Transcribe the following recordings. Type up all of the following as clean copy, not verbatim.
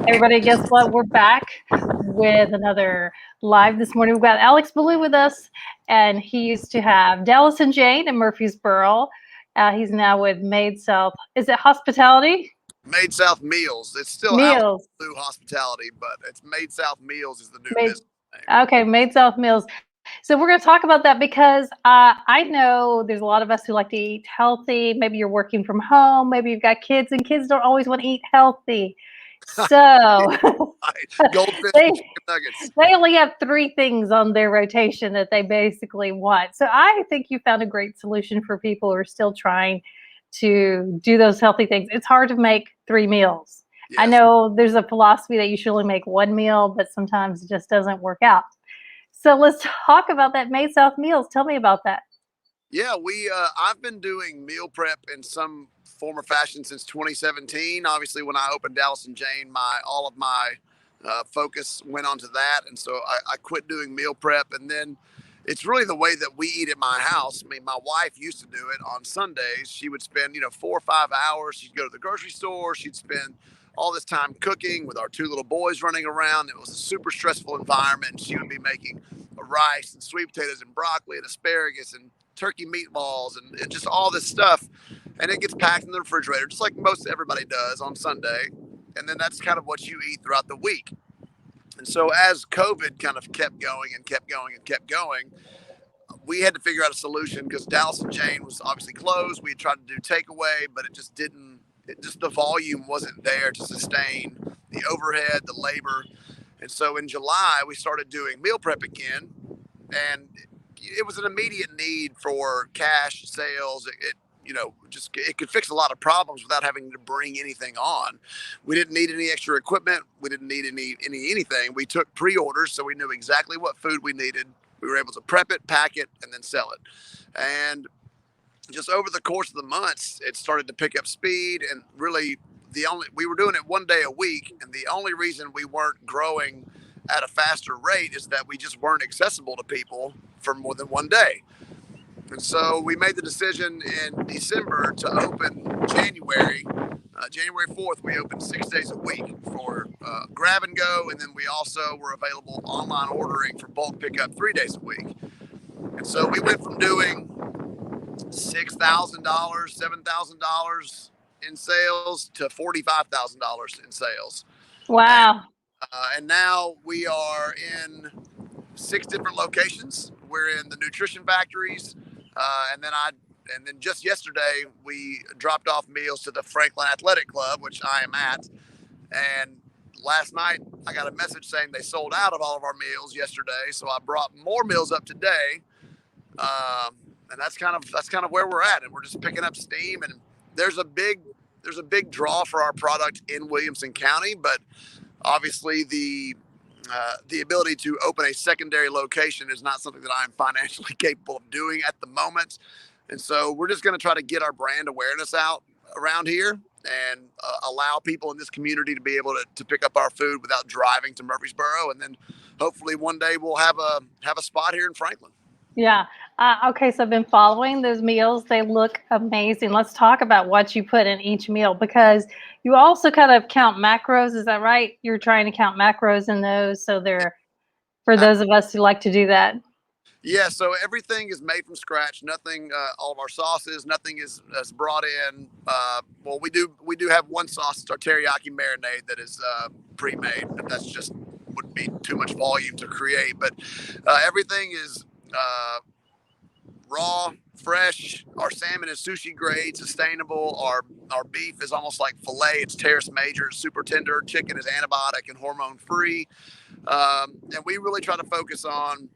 Everybody, guess what? We're back with another live this morning. We've got Alex Belew with us, and he used to have Dallas and Jane in Murfreesboro. He's now with Made South. Is it Hospitality? Made South Meals. It's still Alex Meals. Belew Hospitality, but it's Made South Meals is the new Made, business name. okay, Made South Meals. So we're going to talk about that because I know there's a lot of us who like to eat healthy. Maybe you're working from home. Maybe you've got kids, and kids don't always want to eat healthy. So Goldfish they, and chicken nuggets. they only have 3 things on their rotation that they basically want. So I think you found a great solution for people who are still trying to do those healthy things. It's hard to make 3 meals. Yes. I know there's a philosophy that you should only make 1 meal, but sometimes it just doesn't work out. So let's talk about that Made South Meals. Tell me about that. Yeah, I've been doing meal prep in some form or fashion since 2017. Obviously, when I opened Dallas and Jane, all of my focus went onto that, and so I quit doing meal prep. And then it's really the way that we eat at my house. I mean, my wife used to do it on Sundays. She would spend 4 or 5 hours. She'd go to the grocery store. She'd spend all this time cooking with our 2 little boys running around. It was a super stressful environment. She would be making rice and sweet potatoes and broccoli and asparagus and turkey meatballs and just all this stuff. And it gets packed in the refrigerator, just like most everybody does on Sunday. And then that's kind of what you eat throughout the week. And so as COVID kind of kept going and kept going and kept going, we had to figure out a solution because Dallas and Jane was obviously closed. We had tried to do takeaway, but the volume wasn't there to sustain the overhead, the labor. And so in July, we started doing meal prep again. And it was an immediate need for cash sales. It could fix a lot of problems without having to bring anything on. We didn't need any extra equipment. We didn't need anything. We took pre-orders, so we knew exactly what food we needed. We were able to prep it, pack it, and then sell it. And just over the course of the months, it started to pick up speed. And really, we were doing it 1 day a week. And the only reason we weren't growing at a faster rate is that we just weren't accessible to people for more than 1 day. And so we made the decision in December to open January 4th. We opened 6 days a week for grab and go. And then we also were available online ordering for bulk pickup 3 days a week. And so we went from doing $6,000, $7,000 in sales to $45,000 in sales. Wow. And now we are in 6 different locations. We're in the nutrition factories. And then just yesterday, we dropped off meals to the Franklin Athletic Club, which I am at. And last night, I got a message saying they sold out of all of our meals yesterday. So I brought more meals up today. And that's kind of where we're at. And we're just picking up steam. And there's a big draw for our product in Williamson County, but obviously the ability to open a secondary location is not something that I'm financially capable of doing at the moment. And so we're just going to try to get our brand awareness out around here and allow people in this community to be able to pick up our food without driving to Murfreesboro. And then hopefully one day we'll have a spot here in Franklin. Yeah. Okay. So I've been following those meals. They look amazing. Let's talk about what you put in each meal, because you also kind of count macros. Is that right? You're trying to count macros in those. So they're for those of us who like to do that. Yeah. So everything is made from scratch. Nothing, all of our sauces, nothing is brought in. Well, we do have one sauce. It's our teriyaki marinade that is pre-made, but that's just would be too much volume to create. But everything is raw, fresh. Our salmon is sushi grade, sustainable. Our beef is almost like filet. It's terrace major, super tender. Chicken is antibiotic and hormone free. And we really try to focus on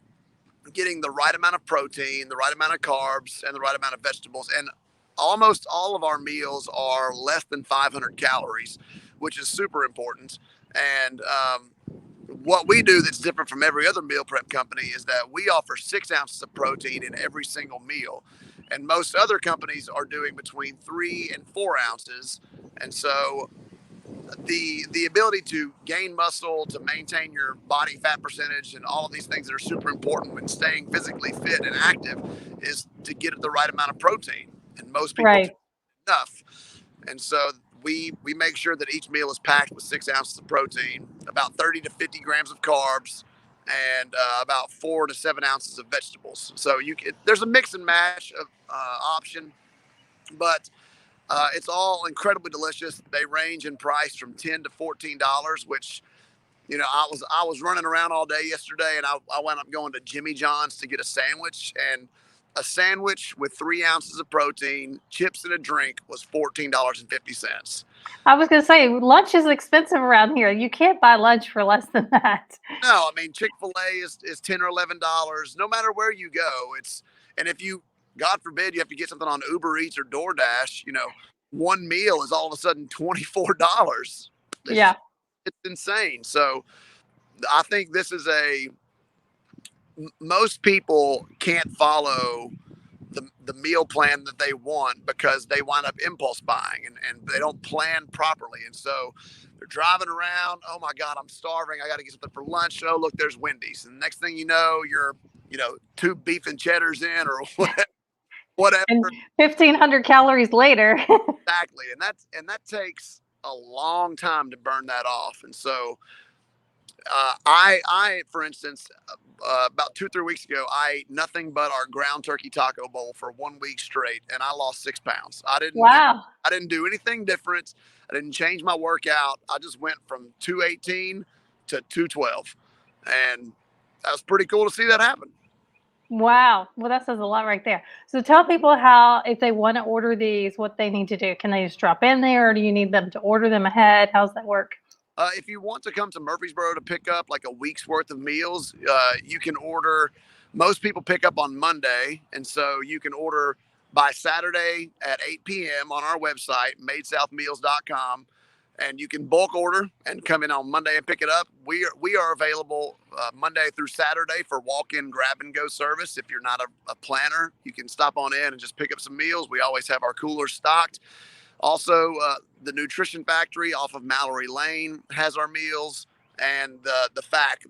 getting the right amount of protein, the right amount of carbs, and the right amount of vegetables. And almost all of our meals are less than 500 calories, which is super important. And what we do that's different from every other meal prep company is that we offer 6 ounces of protein in every single meal. And most other companies are doing between 3 and 4 ounces. And so the ability to gain muscle, to maintain your body fat percentage, and all of these things that are super important when staying physically fit and active is to get the right amount of protein. And most people Right. enough. And so we make sure that each meal is packed with 6 ounces of protein, about 30 to 50 grams of carbs, and about 4 to 7 ounces of vegetables. So there's a mix and match of option, but it's all incredibly delicious. They range in price from $10 to $14, which I was running around all day yesterday, and I wound up going to Jimmy John's to get a sandwich, and a sandwich with 3 ounces of protein, chips, and a drink was $14.50. I was going to say lunch is expensive around here. You can't buy lunch for less than that. No, I mean Chick-fil-A is $10 or $11. No matter where you go, and if you, God forbid, you have to get something on Uber Eats or DoorDash, one meal is all of a sudden $24. Yeah. It's insane. So I think this is most people can't follow the meal plan that they want because they wind up impulse buying and they don't plan properly. And so they're driving around. Oh my God, I'm starving. I got to get something for lunch. Oh, look, there's Wendy's. And the next thing you know, you're, 2 beef and cheddars in or whatever. And 1,500 calories later. Exactly. And that takes a long time to burn that off. And so I, for instance, about 2-3 weeks ago, I ate nothing but our ground turkey taco bowl for 1 week straight, and I lost 6 pounds. I didn't do anything different. I didn't change my workout. I just went from 218 to 212, and that was pretty cool to see that happen. Wow. Well, that says a lot right there. So tell people how, if they want to order these, what they need to do. Can they just drop in there, or do you need them to order them ahead? How's that work? If you want to come to Murfreesboro to pick up like a week's worth of meals, you can order. Most people pick up on Monday, and so you can order by Saturday at 8 p.m. on our website, madesouthmeals.com, and you can bulk order and come in on Monday and pick it up. We are available Monday through Saturday for walk-in grab-and-go service. If you're not a planner, you can stop on in and just pick up some meals. We always have our coolers stocked. Also, the Nutrition Factory off of Mallory Lane has our meals, and the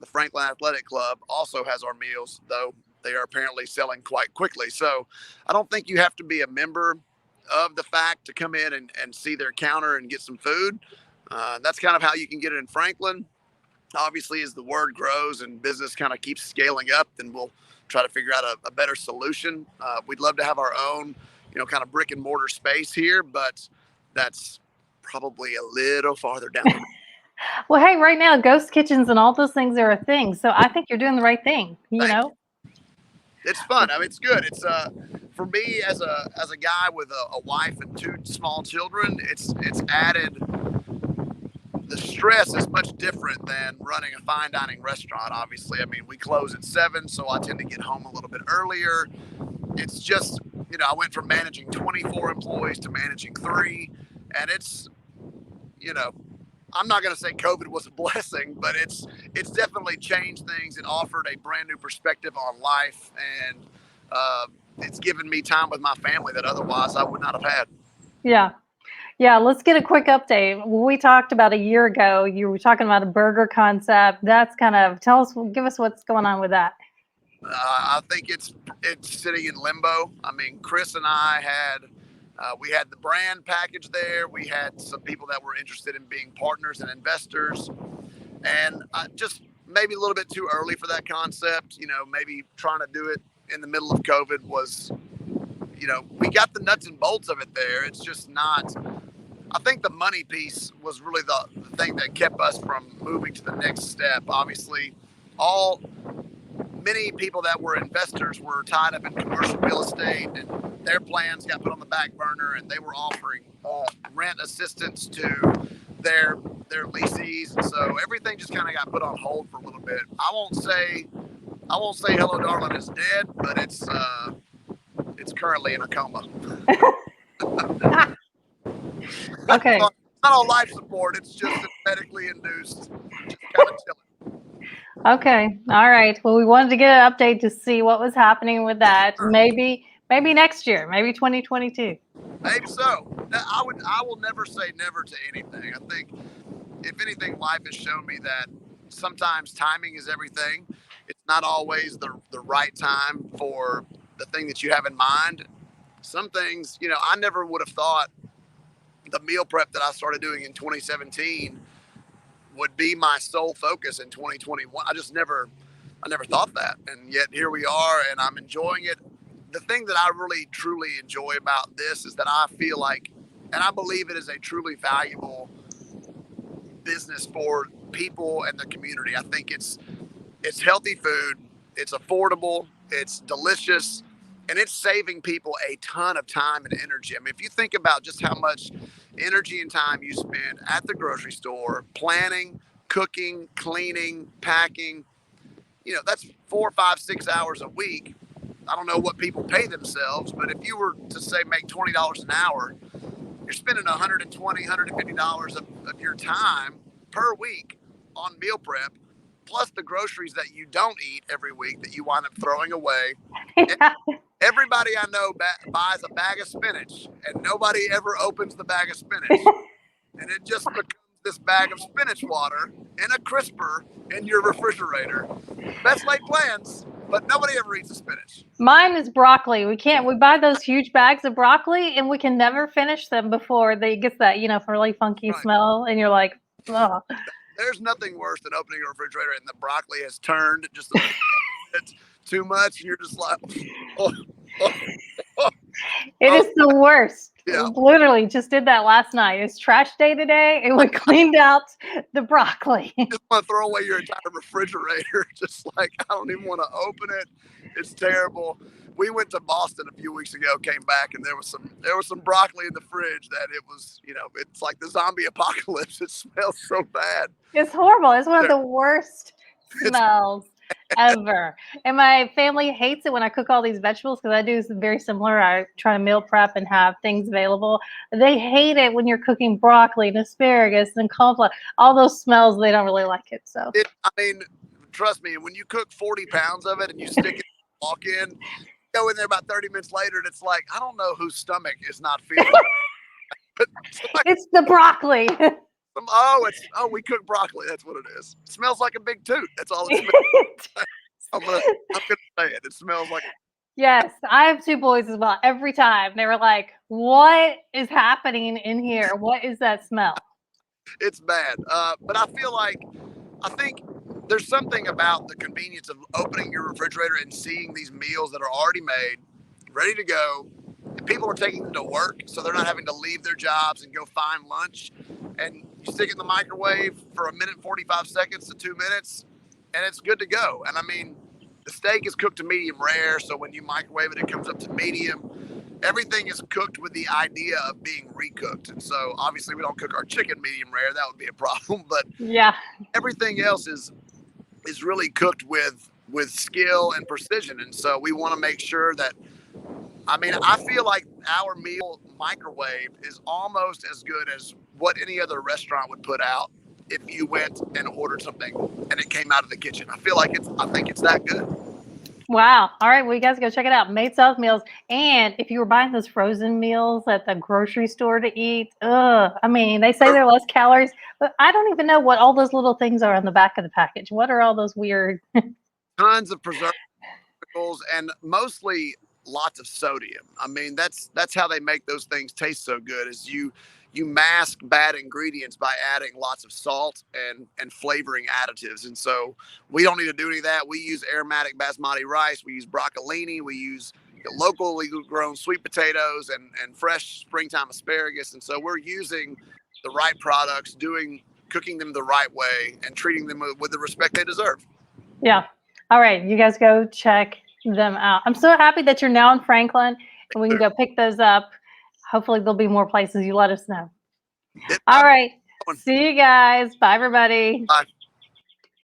Franklin Athletic Club, also has our meals, though they are apparently selling quite quickly. So I don't think you have to be a member of the FAC to come in and see their counter and get some food. That's kind of how you can get it in Franklin. Obviously, as the word grows and business kind of keeps scaling up, then we'll try to figure out a better solution. We'd love to have our own, kind of brick and mortar space here, but that's probably a little farther down the road. Well, hey, right now, ghost kitchens and all those things are a thing. So I think you're doing the right thing, It's fun. I mean, it's good. It's for me as a guy with a wife and 2 small children, it's added. The stress is much different than running a fine dining restaurant. Obviously, I mean, we close at 7, so I tend to get home a little bit earlier. It's just, I went from managing 24 employees to managing 3, and it's, I'm not going to say COVID was a blessing, but it's definitely changed things. It offered a brand new perspective on life, and it's given me time with my family that otherwise I would not have had. Yeah. Yeah, let's get a quick update. When we talked about a year ago, you were talking about a burger concept. That's give us what's going on with that. I think it's sitting in limbo. I mean, Chris and I we had the brand package there. We had some people that were interested in being partners and investors, and just maybe a little bit too early for that concept. Maybe trying to do it in the middle of COVID was, we got the nuts and bolts of it there. It's just not. I think the money piece was really the thing that kept us from moving to the next step. Obviously, many people that were investors were tied up in commercial real estate, and their plans got put on the back burner, and they were offering rent assistance to their leasees, and so everything just kind of got put on hold for a little bit. I won't say Hello Darling is dead, but it's currently in a coma. Okay. It's not on life support. It's just medically induced. Just kind of chilling. Okay. All right. Well, we wanted to get an update to see what was happening with that. Maybe next year, maybe 2022. Maybe so. I will never say never to anything. I think if anything, life has shown me that sometimes timing is everything. It's not always the right time for the thing that you have in mind. Some things, I never would have thought the meal prep that I started doing in 2017 would be my sole focus in 2021. I never thought that. And yet here we are, and I'm enjoying it. The thing that I really truly enjoy about this is that I feel like, and I believe it is a truly valuable business for people and the community. I think it's healthy food, it's affordable, it's delicious, and it's saving people a ton of time and energy. I mean, if you think about just how much energy and time you spend at the grocery store planning, cooking, cleaning, packing, you know, that's 4, 5, 6 hours a week. I don't know what people pay themselves, but if you were to say make $20 an hour, you're spending $120, $150 of your time per week on meal prep, plus the groceries that you don't eat every week that you wind up throwing away. Everybody I know buys a bag of spinach, and nobody ever opens the bag of spinach. And it just becomes this bag of spinach water in a crisper in your refrigerator. Best laid plans, but nobody ever eats the spinach. Mine is broccoli. We buy those huge bags of broccoli, and we can never finish them before they get that, really funky smell. And you're like, oh. There's nothing worse than opening a refrigerator and the broccoli has turned just a bit too much, and you're just like, It is the worst. Yeah. Literally just did that last night. It's trash day today, and we cleaned out the broccoli. You just want to throw away your entire refrigerator. Just like, I don't even want to open it. It's terrible. We went to Boston a few weeks ago, came back, and there was some broccoli in the fridge that it was, it's like the zombie apocalypse. It smells so bad. It's horrible. It's one of the worst smells ever. And my family hates it when I cook all these vegetables, because I do something very similar. I try to meal prep and have things available. They hate it when you're cooking broccoli and asparagus and cauliflower. All those smells, they don't really like it. So trust me, when you cook 40 pounds of it and you stick it walk in, go in there about 30 minutes later, and it's like, I don't know whose stomach is not feeling it. But it's the broccoli. We cook broccoli. That's what it is. It smells like a big toot. That's all it smells. I'm gonna say it. It smells like. Yes, I have 2 boys as well. Every time they were like, "What is happening in here? What is that smell?" It's bad. But I think there's something about the convenience of opening your refrigerator and seeing these meals that are already made, ready to go. And people are taking them to work, so they're not having to leave their jobs and go find lunch. And you stick it in the microwave for 1 minute, 45 seconds to 2 minutes, and it's good to go. And I mean, the steak is cooked to medium rare, so when you microwave it, it comes up to medium. Everything is cooked with the idea of being recooked. And so obviously we don't cook our chicken medium rare. That would be a problem. But yeah, everything else is really cooked with skill and precision. And so we want to make sure that, I feel like our meal microwave is almost as good as what any other restaurant would put out if you went and ordered something and it came out of the kitchen. I think it's that good. Wow. All right. Well, you guys go check it out. Made South Meals. And if you were buying those frozen meals at the grocery store to eat, they say they're less calories, but I don't even know what all those little things are on the back of the package. What are all those weird? Tons of preservatives and mostly lots of sodium. That's how they make those things taste so good, is you mask bad ingredients by adding lots of salt and flavoring additives. And so we don't need to do any of that. We use aromatic basmati rice. We use broccolini. We use locally grown sweet potatoes and fresh springtime asparagus. And so we're using the right products, cooking them the right way, and treating them with the respect they deserve. Yeah. All right. You guys go check them out. I'm so happy that you're now in Franklin, and we can go pick those up. Hopefully there'll be more places. You let us know. All right. See you guys. Bye, everybody. Bye.